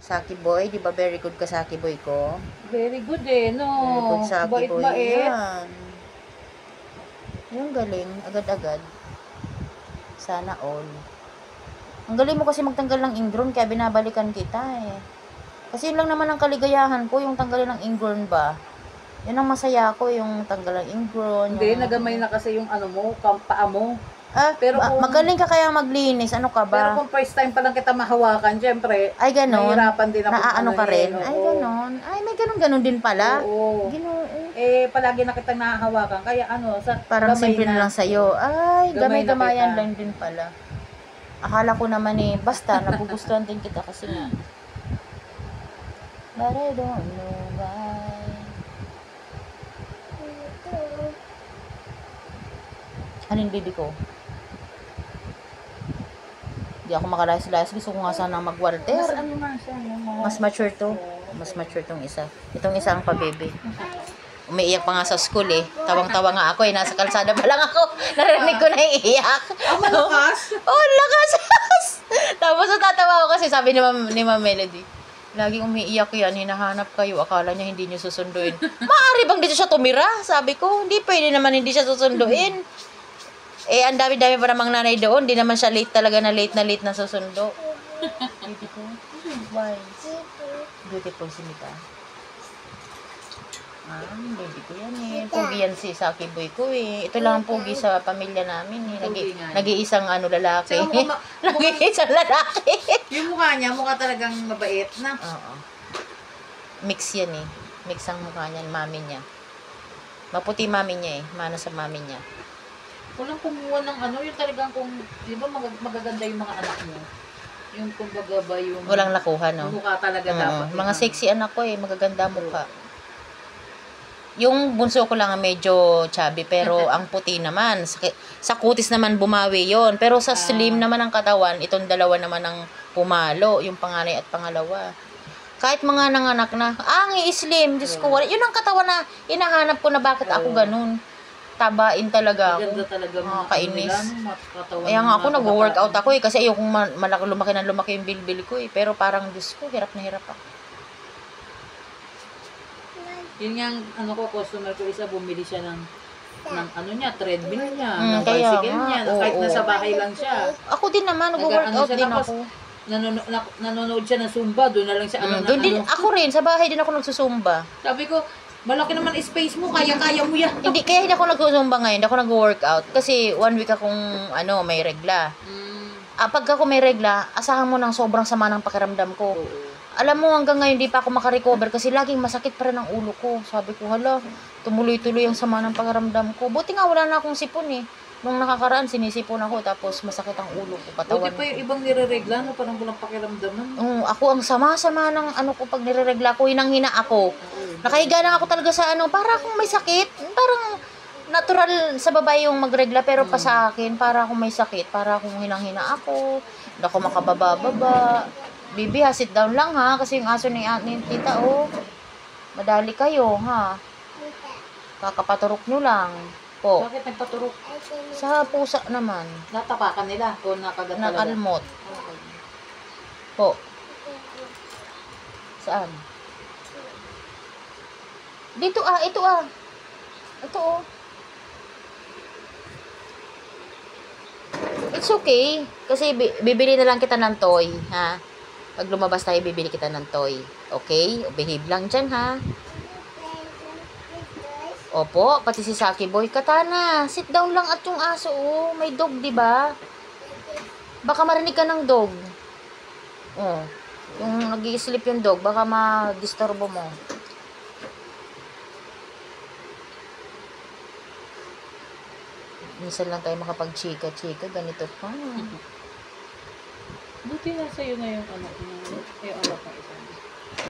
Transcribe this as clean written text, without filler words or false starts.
Saki boy, di ba very good ka Saki boy ko? Very good eh, no? Very good Saki Bait, boy. bait. Yan. Yung galing, agad-agad. Sana all. Ang galing mo kasi magtanggal ng ingrown, kaya binabalikan kita eh. Kasi yun lang naman ang kaligayahan ko, yung tanggalin ng ingrown ba. Yun ang masaya ko, yung tanggal ng ingrown. Hindi, yung... nagamay na kasi yung ano mo, paa mo. Pero magaling ka kaya maglinis, ano ka ba? Pero kung first time pa lang kita mahawakan, syempre, ay, ganon. nahihirapan din ako. Naaano ka rin? Oo. Ay, ganon. Ay, may ganon din pala. Oo. Palagi na kitang nahahawakan. Kaya ano, sa parang simple na lang sa'yo. Ay, gamay-gamayan kita. lang din pala. Akala ko naman eh, basta, nagugustuhan din kita kasi nga. But I don't know why. Anin, baby ko? Hindi ako makalayas-layas. Gusto ko nga sana mag-walter. Mas ano nga siya. Mas mature to. Mas mature tong isa. Itong isa ang pa-baby. Umiiyak pa nga sa school eh. Tawang-tawa nga ako eh. Nasa kalsada pa lang ako. Narinig ko na iiyak. Malakas? Oh, lakas! Tapos natatawa ako kasi sabi ni Ma'am Melody, laging umiiyak yan, hinahanap kayo, akala niya hindi niyo susunduin. Maaari bang dito siya tumira? Sabi ko, hindi pwede naman hindi siya susunduin. Eh, ang dami-dami pa namang nanay doon, hindi naman siya late talaga na late na susundo. Beautiful. Why? Beautiful si Mita. Baby ko yan eh. Pogi yan si Saki boy ko eh. Ito lang ang pogi sa pamilya namin eh. Nag-iisang lalaki. Nag-iisang lalaki. Yung mukha niya, mukha talagang mabait na. Oo. Mix yan eh. Mix ang mukha niya, mami niya. Maputi mami niya eh. Mana sa mami niya. Walang kumuha ng ano, yung talagang kung, di ba magaganda yung mga anak mo? Yung kumbaga ba yung... Walang nakuha, no? Yung mukha talaga dapat. Mga sexy anak ko eh. Magaganda mukha. Yung bunso ko lang medyo chubby, pero ang puti naman. Sa kutis naman bumawi yon. Pero sa slim naman ang katawan, itong dalawa naman ang pumalo. Yung panganay at pangalawa. Kahit mga nanganak na, ang i-slim, Diyos ko, yun ang katawan na hinahanap ko na bakit ako ganun. Tabain talaga ako. Ganda talaga mga kainis. katawan. Kaya nga ako nag-workout ako eh. Kasi ayokong lumaki yung bilbil ko eh. Pero parang Diyos ko, hirap na hirap ako. Yun nga, customer ko isa, bumili siya ng ano niya, treadmill niya, ng kaya bicycle niya, kahit nasa bahay lang siya. Ako din naman, nag-workout din ako. Nanonood siya ng Zumba, doon na lang siya. Doon din, ako rin, sa bahay din ako nagsusumba. Sabi ko, malaki naman space mo, kaya-kaya mo yan. Kaya hindi ako nagsusumba ngayon, hindi ako nag-workout. Kasi 1 week akong, may regla. Pagka ako may regla, asahan mo ng sobrang sama ng pakiramdam ko. Alam mo, hanggang ngayon, di pa ako makarecover kasi laging masakit pa rin ang ulo ko. Sabi ko, hala, tumuloy-tuloy ang sama ng pakiramdam ko. Buti nga, wala na akong sipon eh. Nung nakakaraan, sinisipon ako, tapos masakit ang ulo ko, katawan. Buti pa yung ibang nireregla, no? Parang walang pakiramdaman. Ako ang sama-sama ng ko pag nireregla ko, hinang-hina ako. Nakahiga lang ako talaga sa para akong may sakit. Parang natural sa babae yung magregla, pero pa sa akin, para akong may sakit, para akong hinang-hina ako, hindi ako makababa-baba. Bibi ha, sit down lang ha, kasi yung aso ni tita, madali kayo ha. Kakapaturok nyo lang. Po. Bakit nagpaturok? Sa pusa naman. Natapakan nila kung nakagat talaga. Nakalmot. Po. Saan? Dito ito Ito It's okay. Kasi bibili na lang kita ng toy, ha? Pag lumabas tayo, bibili kita ng toy. Okay? Behave lang dyan, ha? Opo, pati si Saki boy. Katana, sit down lang at yung aso, may dog, di ba? Baka marinig ka ng dog. Yung nag-i-sleep yung dog, baka ma-disturbo mo. Minsan lang tayo makapag-chika-chika, ganito pa. Buti na sa'yo na yung anak mo. Yung anak mo isa.